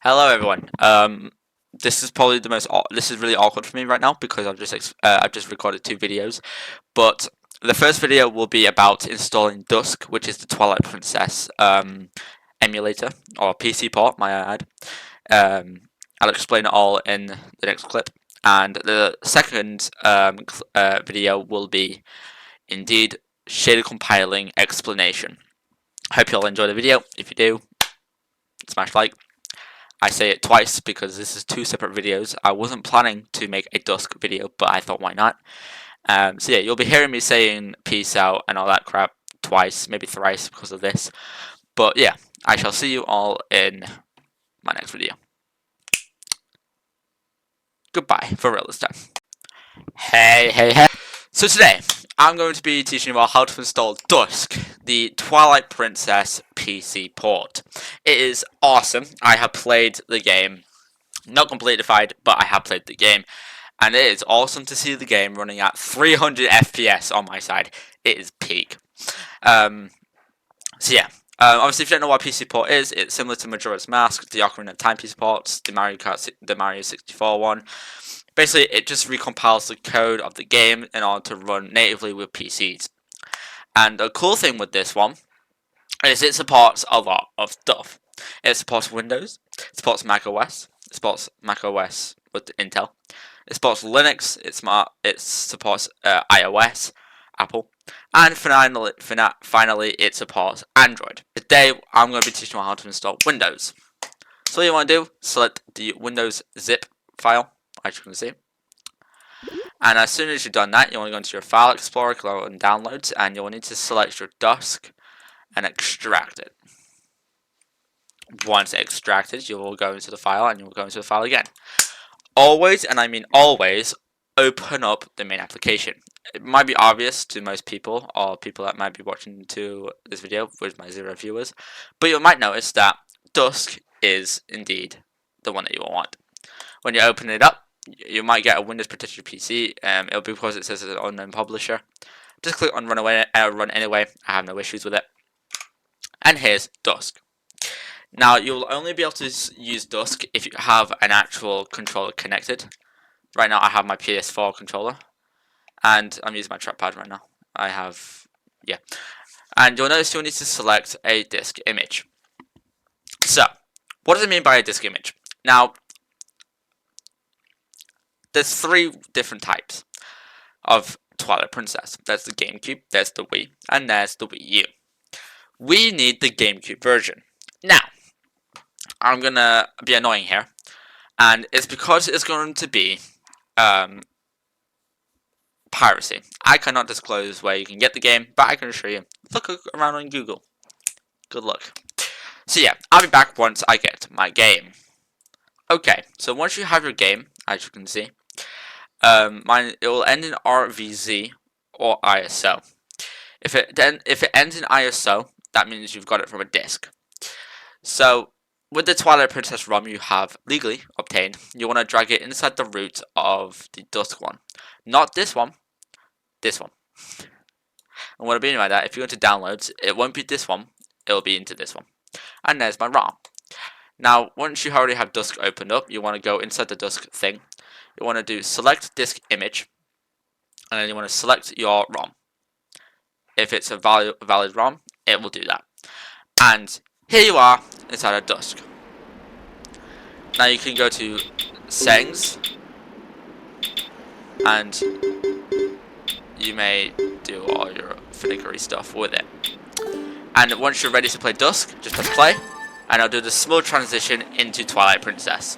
Hello everyone. This is probably the most. This is really awkward for me right now because I've just recorded two videos. But the first video will be about installing Dusk, which is the Twilight Princess emulator or PC port, may I add. I'll explain it all in the next clip. And the second video will be indeed shader compiling explanation. Hope you all enjoy the video. If you do, smash like. I say it twice because this is two separate videos. I wasn't planning to make a Dusk video, but I thought why not. So yeah, you'll be hearing me saying peace out and all that crap twice, maybe thrice because of this. But yeah, I shall see you all in my next video. Goodbye for real this time. Hey. So today, I'm going to be teaching you all how to install Dusk, the Twilight Princess PC port. It is awesome. I have played the game, not completified, but I have played the game, and it is awesome to see the game running at 300 FPS on my side. It is peak. So yeah, obviously if you don't know what PC port is, it's similar to Majora's Mask, the Ocarina of Time PC ports, the Mario 64 one. Basically, it just recompiles the code of the game in order to run natively with PCs. And the cool thing with this one is it supports a lot of stuff. It supports Windows, it supports Mac OS, it supports Mac OS with Intel, it supports Linux, it supports iOS, Apple, and finally it supports Android. Today, I'm going to be teaching you how to install Windows. So what you want to do, select the Windows zip file, as you can see. And as soon as you've done that, you want to go into your File Explorer, go and Downloads, and you'll need to select your Dusk and extract it. Once extracted, you will go into the file and you will go into the file again. Always, and I mean always, open up the main application. It might be obvious to most people, or people that might be watching to this video with my 0 viewers, but you might notice that Dusk is indeed the one that you will want. When you open it up, you might get a Windows protected PC. It'll be because it says it's an unknown publisher. Just click on run anyway. I have no issues with it. And here's Dusk. Now you'll only be able to use Dusk if you have an actual controller connected. Right now I have my PS4 controller, and I'm using my trackpad right now. And you'll notice you'll need to select a disk image. So, what does it mean by a disk image? Now, there's three different types of Twilight Princess. There's the GameCube, there's the Wii, and there's the Wii U. We need the GameCube version. Now, I'm gonna be annoying here, and it's because it's going to be piracy. I cannot disclose where you can get the game, but I can show you. Look around on Google. Good luck. So yeah, I'll be back once I get my game. Okay, so once you have your game, as you can see, it will end in RVZ or ISO. If it ends in ISO, that means you've got it from a disk. So with the Twilight Princess ROM you have legally obtained, you want to drag it inside the root of the Dusk one, not this one, this one. And what I mean by that, if you go to downloads, it won't be this one, it will be into this one. And there's my ROM. Now, once you already have Dusk opened up, you want to go inside the Dusk thing. You want to do select disk image, and then you want to select your ROM. If it's a valid ROM, it will do that. And here you are inside of Dusk. Now you can go to settings, and you may do all your finicky stuff with it. And once you're ready to play Dusk, just press play, and I'll do the smooth transition into Twilight Princess.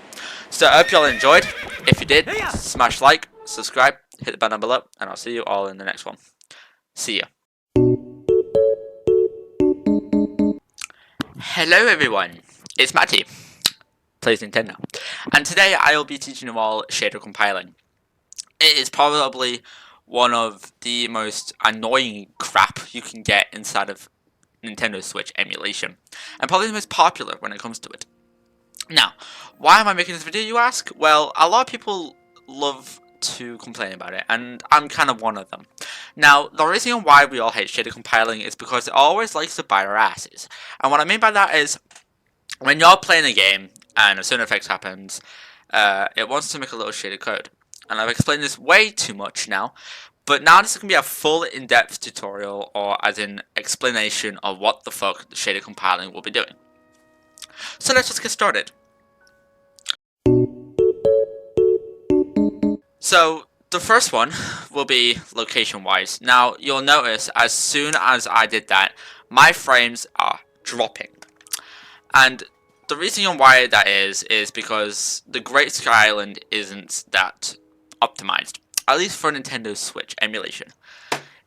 So I hope you all enjoyed. If you did, smash like, subscribe, hit the bell down below, and I'll see you all in the next one. See ya. Hello everyone, it's Matty, plays Nintendo, and today I will be teaching you all shader compiling. It is probably one of the most annoying crap you can get inside of Nintendo Switch emulation, and probably the most popular when it comes to it. Now, why am I making this video, you ask? Well, a lot of people love to complain about it, and I'm kind of one of them. Now, the reason why we all hate shader compiling is because it always likes to bite our asses. And what I mean by that is, when you're playing a game, and a certain effect happens, it wants to make a little shaded code. And I've explained this way too much now, but now this is going to be a full in-depth tutorial, or as in explanation of what the fuck the shader compiling will be doing. So let's just get started. So the first one will be location-wise. Now you'll notice as soon as I did that, my frames are dropping. And the reason why that is because the Great Sky Island isn't that optimized, at least for Nintendo Switch emulation.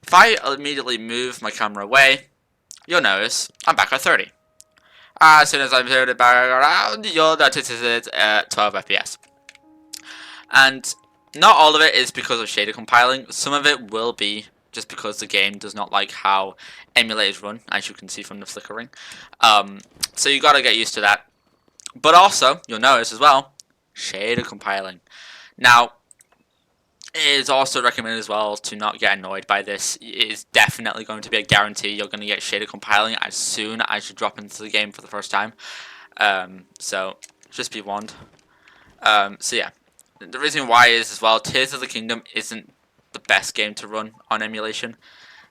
If I immediately move my camera away, you'll notice I'm back at 30. As soon as I'm turned it back around, you'll notice it's at 12 FPS. And not all of it is because of shader compiling. Some of it will be just because the game does not like how emulators run, as you can see from the flickering. So you gotta get used to that. But also, you'll notice as well, shader compiling. Now, it is also recommended as well to not get annoyed by this. It is definitely going to be a guarantee you're going to get shader compiling as soon as you drop into the game for the first time. So, just be warned. So yeah, the reason why is as well, Tears of the Kingdom isn't the best game to run on emulation.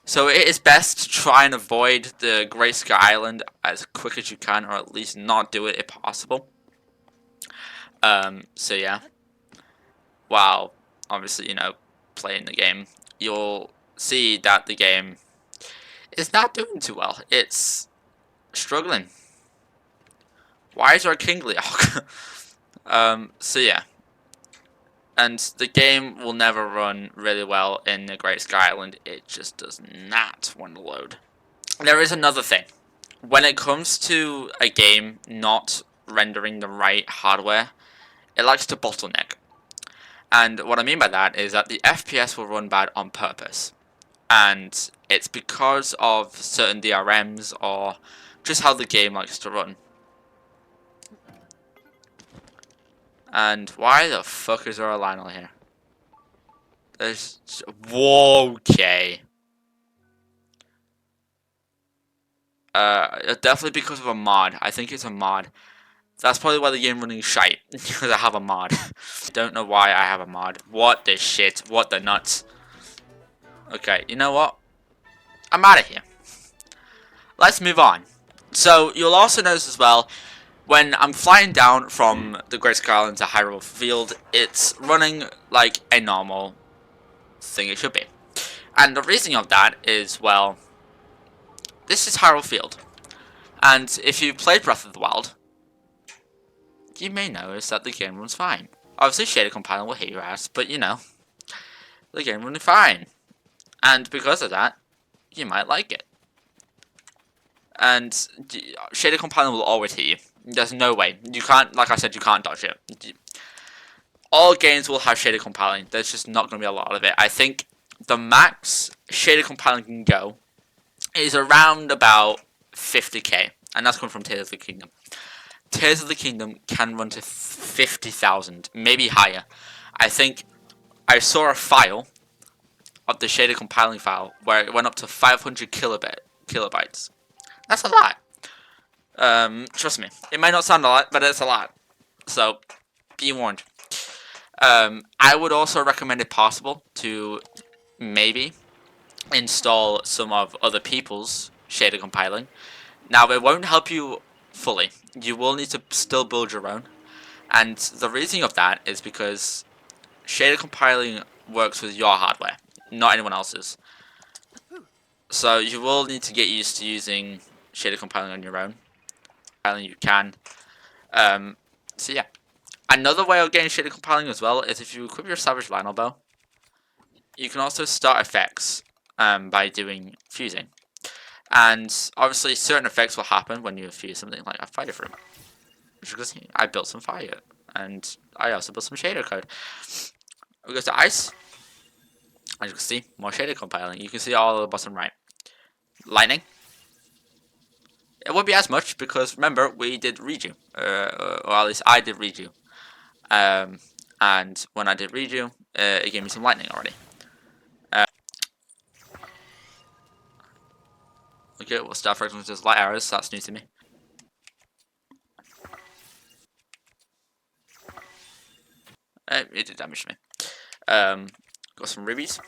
So it is best to try and avoid the Great Sky Island as quick as you can, or at least not do it if possible. So yeah, while obviously, you know, playing the game, you'll see that the game is not doing too well. It's struggling. Why is our Kingly? So yeah. And the game will never run really well in the Great Sky Island. It just does not want to load. There is another thing. When it comes to a game not rendering the right hardware, it likes to bottleneck. And what I mean by that is that the FPS will run bad on purpose. And it's because of certain DRMs or just how the game likes to run. And why the fuck is there a Lionel here? There's... Whoa, okay. Definitely because of a mod. I think it's a mod. That's probably why the game running shite. Because I have a mod. Don't know why I have a mod. What the shit? What the nuts? Okay, you know what? I'm out of here. Let's move on. So, you'll also notice as well, when I'm flying down from the Great Sky Island to Hyrule Field, it's running like a normal thing it should be. And the reason of that is, well, this is Hyrule Field. And if you played Breath of the Wild, you may notice that the game runs fine. Obviously, shader compiling will hit your ass, but you know, the game runs fine. And because of that, you might like it. And shader compiling will always hit you. There's no way. You can't, like I said, you can't dodge it. All games will have shader compiling. There's just not going to be a lot of it. I think the max shader compiling can go is around about 50k. And that's coming from Tears of the Kingdom. Tears of the Kingdom can run to 50,000, maybe higher. I think I saw a file of the shader compiling file where it went up to 500 kilobytes. That's a lot. Trust me, it might not sound a lot, but it's a lot. So, be warned. I would also recommend, if possible, to maybe install some of other people's shader compiling. Now, it won't help you fully. You will need to still build your own. And the reason of that is because shader compiling works with your hardware, not anyone else's. So you will need to get used to using shader compiling on your own. You can. So yeah. Another way of getting shader compiling as well is if you equip your Savage Lionel Bow, you can also start effects by doing fusing. And obviously certain effects will happen when you fuse something like a fire fruit. Because I built some fire. And I also built some shader code. We go to ice. As you can see, more shader compiling. You can see all the bottom right. Lightning. It won't be as much because remember we did redo, or at least I did redo. And when I did redo, it gave me some lightning already. Okay, well, start fragments as light arrows. So that's new to me. It did damage me. Got some rubies.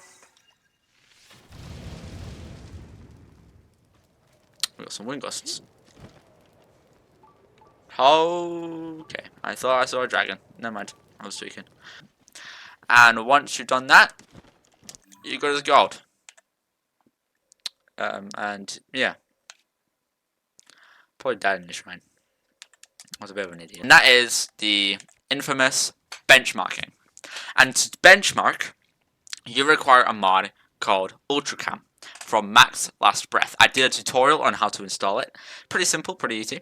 We got some wind gusts. Okay, I thought I saw a dragon. Never mind, I was tweaking. And once you've done that, you go to the gold. And yeah, probably died in the shrine. I was a bit of an idiot. And that is the infamous benchmarking. And to benchmark, you require a mod called UltraCam from Mac's Last Breath. I did a tutorial on how to install it. Pretty simple, pretty easy.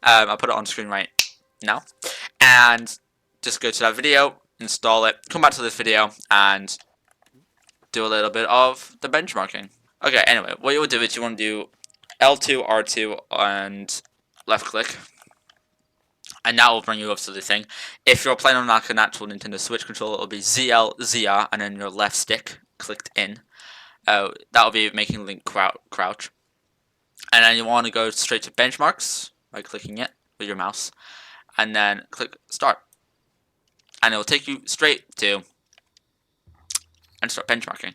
I'll put it on screen right now. And just go to that video, install it, come back to this video, and do a little bit of the benchmarking. Okay, anyway, what you'll do is you want to do L2, R2, and left click. And that will bring you up to the thing. If you're playing on like an actual Nintendo Switch controller, it'll be ZL, ZR, and then your left stick clicked in. That'll be making Link crouch. And then you want to go straight to benchmarks by clicking it with your mouse. And then click start. And it will take you straight to and start benchmarking.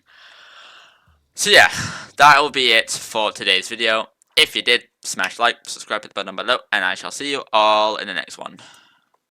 So yeah, that will be it for today's video. If you did, smash like, subscribe, hit the button below, and I shall see you all in the next one.